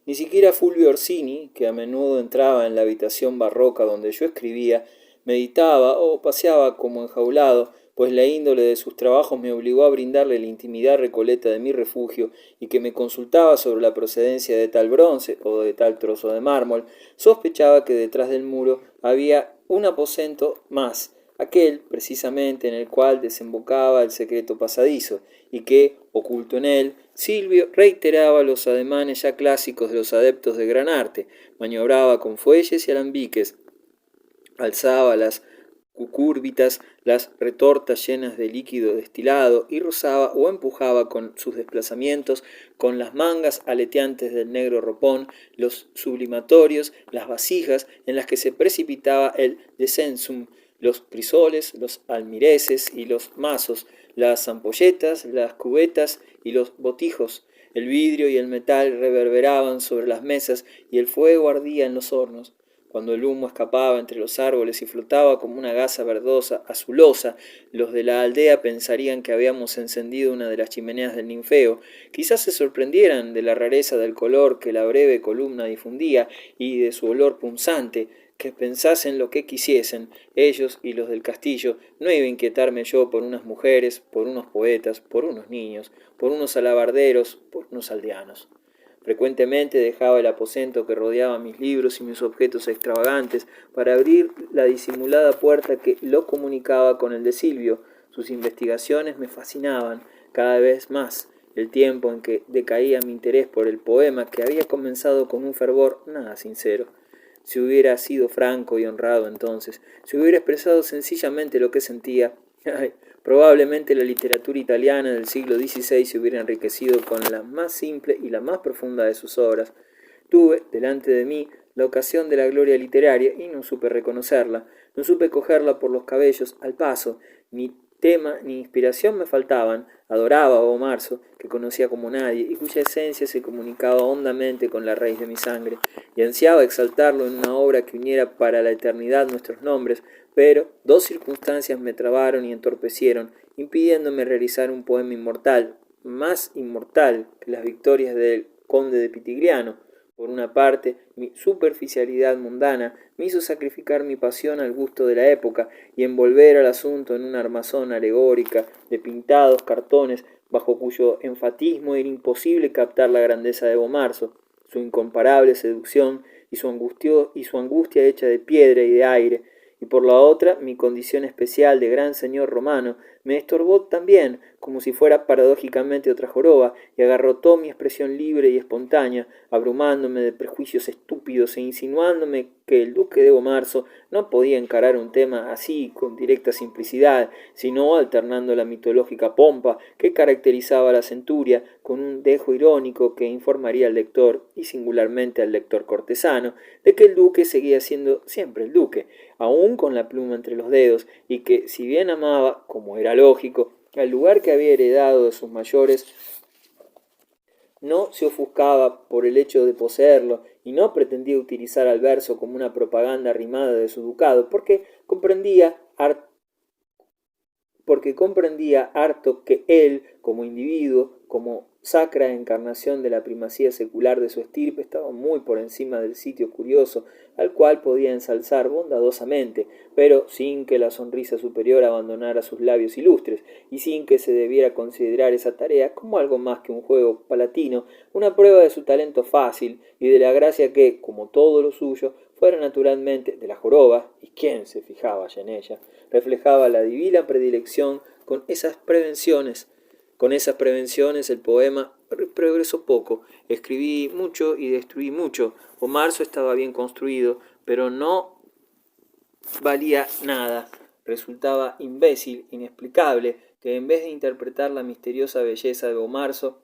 Ni siquiera Fulvio Orsini, que a menudo entraba en la habitación barroca donde yo escribía, meditaba o paseaba como enjaulado, pues la índole de sus trabajos me obligó a brindarle la intimidad recoleta de mi refugio y que me consultaba sobre la procedencia de tal bronce o de tal trozo de mármol, sospechaba que detrás del muro había un aposento más, aquel precisamente en el cual desembocaba el secreto pasadizo, y que, oculto en él, Silvio reiteraba los ademanes ya clásicos de los adeptos de gran arte, maniobraba con fuelles y alambiques, alzaba las cucúrbitas, las retortas llenas de líquido destilado y rozaba o empujaba con sus desplazamientos, con las mangas aleteantes del negro ropón, los sublimatorios, las vasijas en las que se precipitaba el descensum, los crisoles, los almireces y los mazos, las ampolletas, las cubetas y los botijos. El vidrio y el metal reverberaban sobre las mesas y el fuego ardía en los hornos. Cuando el humo escapaba entre los árboles y flotaba como una gasa verdosa, azulosa, los de la aldea pensarían que habíamos encendido una de las chimeneas del ninfeo. Quizás se sorprendieran de la rareza del color que la breve columna difundía y de su olor punzante, que pensasen lo que quisiesen, ellos y los del castillo, no iba a inquietarme yo por unas mujeres, por unos poetas, por unos niños, por unos alabarderos, por unos aldeanos. Frecuentemente dejaba el aposento que rodeaba mis libros y mis objetos extravagantes para abrir la disimulada puerta que lo comunicaba con el de Silvio. Sus investigaciones me fascinaban cada vez más. El tiempo en que decaía mi interés por el poema, que había comenzado con un fervor nada sincero. Si hubiera sido franco y honrado entonces, si hubiera expresado sencillamente lo que sentía, ay, probablemente la literatura italiana del siglo XVI se hubiera enriquecido con la más simple y la más profunda de sus obras. Tuve delante de mí la ocasión de la gloria literaria y no supe reconocerla, no supe cogerla por los cabellos al paso, ni tema ni inspiración me faltaban. Adoraba a Bomarzo, que conocía como nadie, y cuya esencia se comunicaba hondamente con la raíz de mi sangre, y ansiaba exaltarlo en una obra que uniera para la eternidad nuestros nombres, pero dos circunstancias me trabaron y entorpecieron, impidiéndome realizar un poema inmortal, más inmortal que las victorias del conde de Pitigliano. Por una parte, mi superficialidad mundana me hizo sacrificar mi pasión al gusto de la época y envolver al asunto en una armazón alegórica de pintados cartones bajo cuyo enfatismo era imposible captar la grandeza de Bomarzo, su incomparable seducción y su angustia hecha de piedra y de aire, y por la otra mi condición especial de gran señor romano me estorbó también, como si fuera paradójicamente otra joroba, y agarrotó mi expresión libre y espontánea, abrumándome de prejuicios estúpidos e insinuándome que el duque de Bomarzo no podía encarar un tema así con directa simplicidad, sino alternando la mitológica pompa que caracterizaba a la centuria con un dejo irónico que informaría al lector, y singularmente al lector cortesano, de que el duque seguía siendo siempre el duque, aun con la pluma entre los dedos, y que, si bien amaba, como era lógico, al lugar que había heredado de sus mayores, no se ofuscaba por el hecho de poseerlo y no pretendía utilizar al verso como una propaganda rimada de su ducado, porque comprendía harto que él, como individuo, como sacra encarnación de la primacía secular de su estirpe, estaba muy por encima del sitio curioso al cual podía ensalzar bondadosamente, pero sin que la sonrisa superior abandonara sus labios ilustres, y sin que se debiera considerar esa tarea como algo más que un juego palatino, una prueba de su talento fácil y de la gracia que, como todo lo suyo, fuera naturalmente de la joroba, y quién se fijaba ya en ella, reflejaba la divina predilección con esas prevenciones. Con esas prevenciones el poema progresó poco. Escribí mucho y destruí mucho. O Marzo estaba bien construido, pero no valía nada. Resultaba imbécil, inexplicable, que en vez de interpretar la misteriosa belleza de Bomarzo,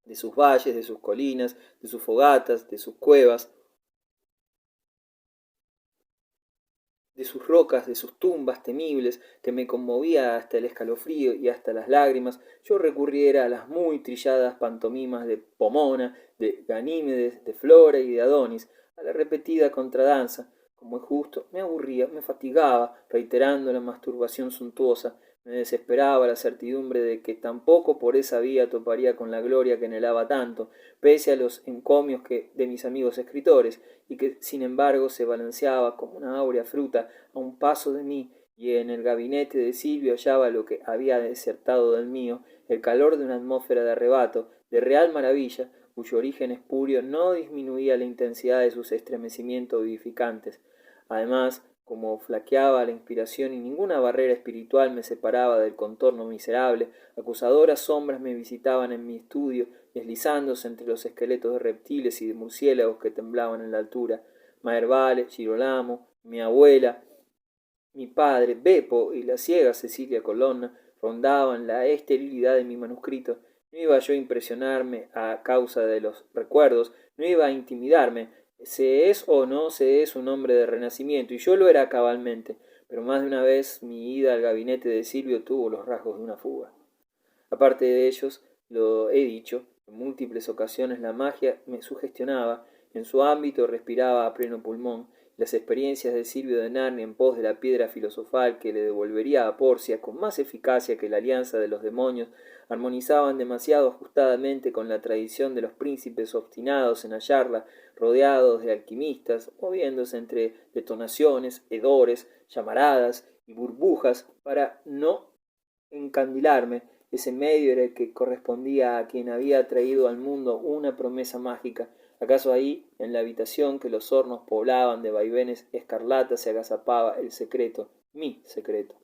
de sus valles, de sus colinas, de sus fogatas, de sus cuevas, de sus rocas, de sus tumbas temibles, que me conmovía hasta el escalofrío y hasta las lágrimas, yo recurriera a las muy trilladas pantomimas de Pomona, de Ganímedes, de Flora y de Adonis, a la repetida contradanza. Como es justo, me aburría, me fatigaba, reiterando la masturbación suntuosa, Me desesperaba la certidumbre de que tampoco por esa vía toparía con la gloria que anhelaba tanto, pese a los encomios de mis amigos escritores, y que sin embargo se balanceaba como una áurea fruta a un paso de mí, y en el gabinete de Silvio hallaba lo que había desertado del mío, el calor de una atmósfera de arrebato, de real maravilla, cuyo origen espurio no disminuía la intensidad de sus estremecimientos vivificantes. Además, como flaqueaba la inspiración y ninguna barrera espiritual me separaba del contorno miserable, acusadoras sombras me visitaban en mi estudio, deslizándose entre los esqueletos de reptiles y de murciélagos que temblaban en la altura. Maherbale, Girolamo, mi abuela, mi padre, Beppo y la ciega Cecilia Colonna rondaban la esterilidad de mi manuscrito. No iba yo a impresionarme a causa de los recuerdos, no iba a intimidarme. Se es o no se es un hombre de renacimiento, y yo lo era cabalmente, pero más de una vez mi ida al gabinete de Silvio tuvo los rasgos de una fuga. Aparte de ellos, lo he dicho, en múltiples ocasiones la magia me sugestionaba, en su ámbito respiraba a pleno pulmón, las experiencias de Silvio de Narnia en pos de la piedra filosofal que le devolvería a Porcia con más eficacia que la alianza de los demonios armonizaban demasiado ajustadamente con la tradición de los príncipes obstinados en hallarla, rodeados de alquimistas, moviéndose entre detonaciones, hedores, llamaradas y burbujas para no encandilarme. Ese medio era el que correspondía a quien había traído al mundo una promesa mágica. ¿Acaso ahí, en la habitación que los hornos poblaban de vaivenes escarlatas, se agazapaba el secreto, mi secreto?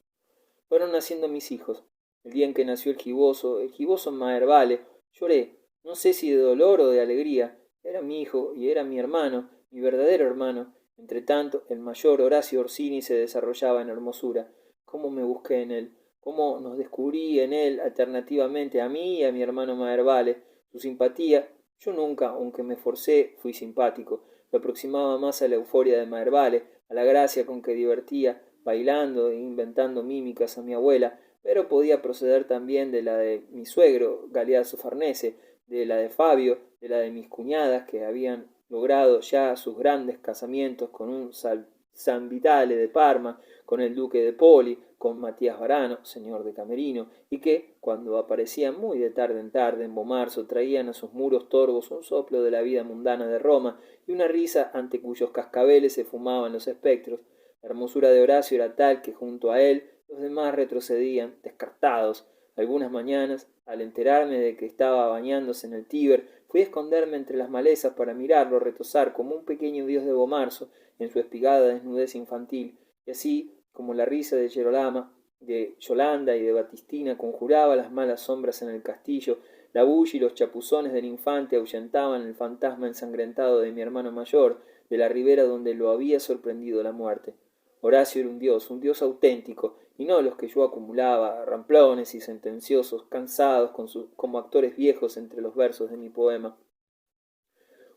Fueron naciendo mis hijos. El día en que nació el giboso Maherbale, lloré, no sé si de dolor o de alegría. Era mi hijo y era mi hermano, mi verdadero hermano. Entretanto, el mayor Horacio Orsini se desarrollaba en hermosura. ¿Cómo me busqué en él? ¿Cómo nos descubrí en él alternativamente a mí y a mi hermano Maherbale? Su simpatía, yo nunca, aunque me forcé, fui simpático. Lo aproximaba más a la euforia de Maherbale, a la gracia con que divertía, bailando e inventando mímicas a mi abuela, pero podía proceder también de la de mi suegro, Galeazzo Farnese, de la de Fabio, de la de mis cuñadas, que habían logrado ya sus grandes casamientos con un San Vitale de Parma, con el duque de Poli, con Matías Varano, señor de Camerino, y que, cuando aparecían muy de tarde en Bomarzo, traían a sus muros torvos un soplo de la vida mundana de Roma y una risa ante cuyos cascabeles se fumaban los espectros. La hermosura de Horacio era tal que junto a él los demás retrocedían, descartados. Algunas mañanas, al enterarme de que estaba bañándose en el Tíber, fui a esconderme entre las malezas para mirarlo retozar como un pequeño dios de Bomarzo en su espigada desnudez infantil, y así como la risa de Gerolama, de Yolanda y de Batistina conjuraba las malas sombras en el castillo, la bulla y los chapuzones del infante ahuyentaban el fantasma ensangrentado de mi hermano mayor, de la ribera donde lo había sorprendido la muerte. Horacio era un dios auténtico, y no los que yo acumulaba, ramplones y sentenciosos, cansados como actores viejos entre los versos de mi poema.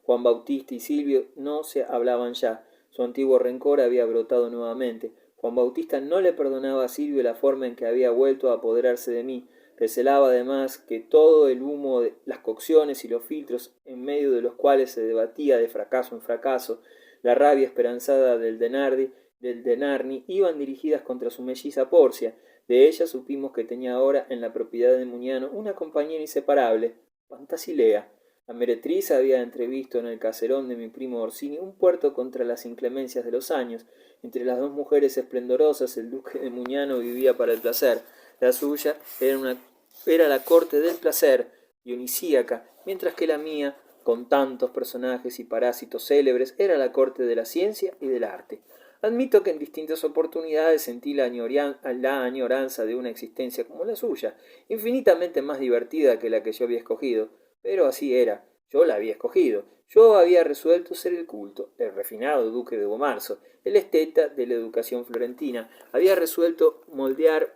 Juan Bautista y Silvio no se hablaban ya, su antiguo rencor había brotado nuevamente. Juan Bautista no le perdonaba a Silvio la forma en que había vuelto a apoderarse de mí. Recelaba además que todo el humo de las cocciones y los filtros en medio de los cuales se debatía de fracaso en fracaso, la rabia esperanzada del Denarni iban dirigidas contra su melliza Porcia. De ella supimos que tenía ahora en la propiedad de Muñano una compañera inseparable, Pantasilea. La meretriz había entrevisto en el caserón de mi primo Orsini un puerto contra las inclemencias de los años. Entre las dos mujeres esplendorosas el duque de Muñano vivía para el placer. La suya era la corte del placer, dionisíaca, mientras que la mía, con tantos personajes y parásitos célebres, era la corte de la ciencia y del arte. Admito que en distintas oportunidades sentí la añoranza de una existencia como la suya, infinitamente más divertida que la que yo había escogido, pero así era, yo la había escogido, yo había resuelto ser el culto, el refinado duque de Bomarzo, el esteta de la educación florentina, había resuelto moldear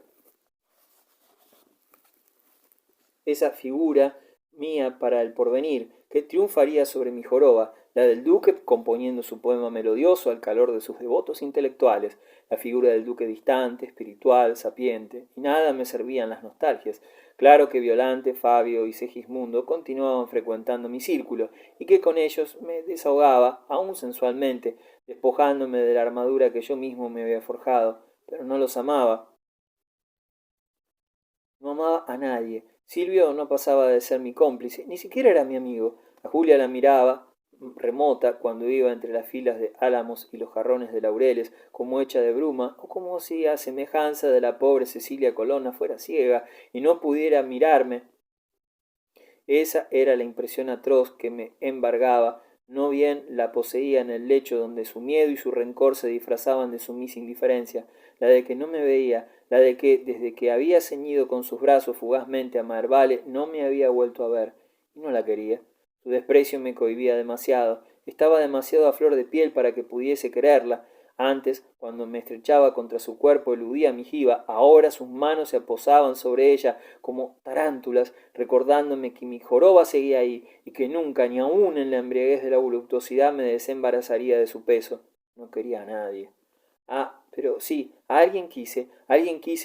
esa figura mía para el porvenir, que triunfaría sobre mi joroba, la del duque componiendo su poema melodioso al calor de sus devotos intelectuales, la figura del duque distante, espiritual, sapiente, y nada me servían las nostalgias. Claro que Violante, Fabio y Segismundo continuaban frecuentando mi círculo, y que con ellos me desahogaba, aun sensualmente, despojándome de la armadura que yo mismo me había forjado, pero no los amaba, No amaba a nadie. Silvio no pasaba de ser mi cómplice, ni siquiera era mi amigo. A Julia la miraba, remota, cuando iba entre las filas de álamos y los jarrones de laureles, como hecha de bruma, o como si a semejanza de la pobre Cecilia Colonna fuera ciega y no pudiera mirarme. Esa era la impresión atroz que me embargaba, no bien la poseía en el lecho donde su miedo y su rencor se disfrazaban de sumisa indiferencia, la de que no me veía, la de que, desde que había ceñido con sus brazos fugazmente a Marvale, no me había vuelto a ver, y no la quería. Su desprecio me cohibía demasiado, estaba demasiado a flor de piel para que pudiese quererla. Antes, cuando me estrechaba contra su cuerpo, eludía mi jiba, ahora sus manos se posaban sobre ella como tarántulas, recordándome que mi joroba seguía ahí y que nunca, ni aun en la embriaguez de la voluptuosidad, me desembarazaría de su peso. No quería a nadie. Ah, pero sí, a alguien quise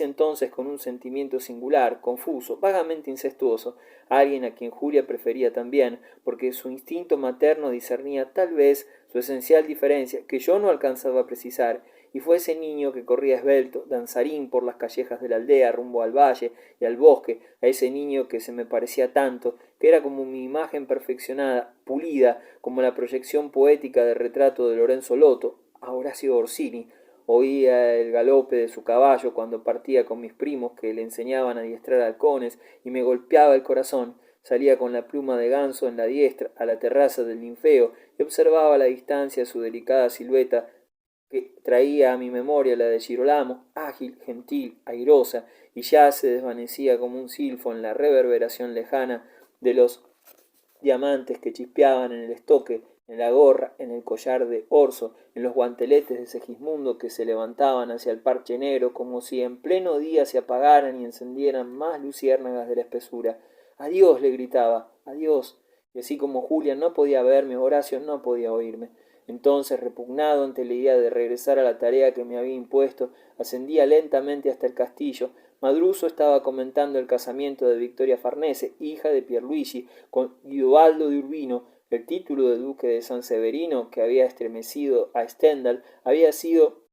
entonces con un sentimiento singular, confuso, vagamente incestuoso, a alguien a quien Julia prefería también, porque su instinto materno discernía tal vez su esencial diferencia que yo no alcanzaba a precisar, y fue ese niño que corría esbelto, danzarín por las callejas de la aldea rumbo al valle y al bosque, a ese niño que se me parecía tanto, que era como mi imagen perfeccionada, pulida, como la proyección poética del retrato de Lorenzo Lotto, a Horacio Orsini. Oía el galope de su caballo cuando partía con mis primos que le enseñaban a adiestrar halcones y me golpeaba el corazón. Salía con la pluma de ganso en la diestra a la terraza del ninfeo y observaba a la distancia su delicada silueta que traía a mi memoria la de Girolamo, ágil, gentil, airosa, y ya se desvanecía como un silfo en la reverberación lejana de los diamantes que chispeaban en el estoque, en la gorra, en el collar de orzo, en los guanteletes de Segismundo que se levantaban hacia el parche negro, como si en pleno día se apagaran y encendieran más luciérnagas de la espesura. Adiós, le gritaba, adiós. Y así como Julia no podía verme, Horacio no podía oírme. Entonces, repugnado ante la idea de regresar a la tarea que me había impuesto, ascendía lentamente hasta el castillo. Madruso estaba comentando el casamiento de Victoria Farnese, hija de Pierluigi, con Guidobaldo de Urbino. El título de duque de San Severino, que había estremecido a Stendhal, había sido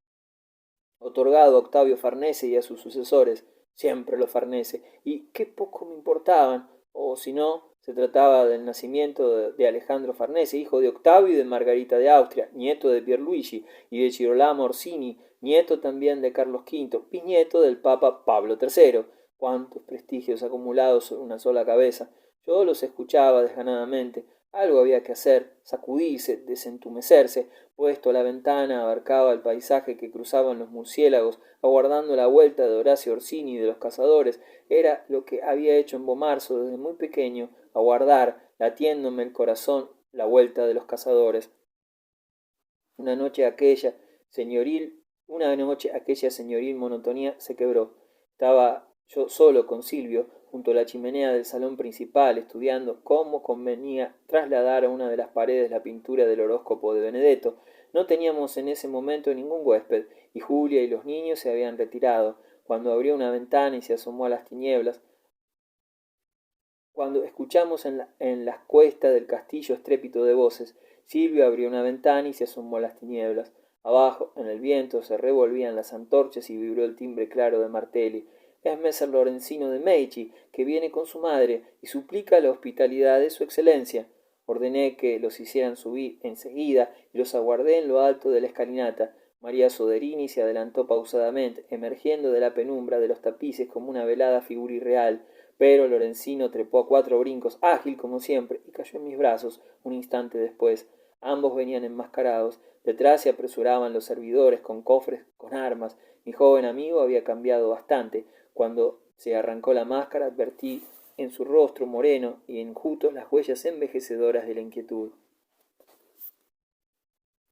otorgado a Octavio Farnese y a sus sucesores, siempre los Farnese, y qué poco me importaban, o si no, se trataba del nacimiento de Alejandro Farnese, hijo de Octavio y de Margarita de Austria, nieto de Pierluigi y de Girolamo Orsini, nieto también de Carlos V, bisnieto del Papa Pablo III. Cuántos prestigios acumulados sobre una sola cabeza. Yo los escuchaba desganadamente. Algo había que hacer, sacudirse, desentumecerse. Puesto a la ventana, abarcaba el paisaje que cruzaban los murciélagos, aguardando la vuelta de Horacio Orsini y de los cazadores. Era lo que había hecho en Bomarzo desde muy pequeño, aguardar, latiéndome el corazón, la vuelta de los cazadores. Una noche aquella señoril monotonía se quebró. Estaba yo solo con Silvio, junto a la chimenea del salón principal, estudiando cómo convenía trasladar a una de las paredes la pintura del horóscopo de Benedetto. No teníamos en ese momento ningún huésped, y Julia y los niños se habían retirado. Cuando abrió una ventana y se asomó a las tinieblas, cuando escuchamos en las cuestas del castillo estrépito de voces, Silvio abrió una ventana y se asomó a las tinieblas. Abajo, en el viento, se revolvían las antorchas y vibró el timbre claro de Martelli. Es Messer Lorenzino de Medici, que viene con su madre y suplica la hospitalidad de su excelencia. Ordené que los hicieran subir enseguida y los aguardé en lo alto de la escalinata. María Soderini se adelantó pausadamente, emergiendo de la penumbra de los tapices como una velada figura irreal. Pero Lorenzino trepó a 4 brincos, ágil como siempre, y cayó en mis brazos un instante después. Ambos venían enmascarados. Detrás se apresuraban los servidores con cofres, con armas. Mi joven amigo había cambiado bastante. Cuando se arrancó la máscara advertí en su rostro moreno y enjuto las huellas envejecedoras de la inquietud.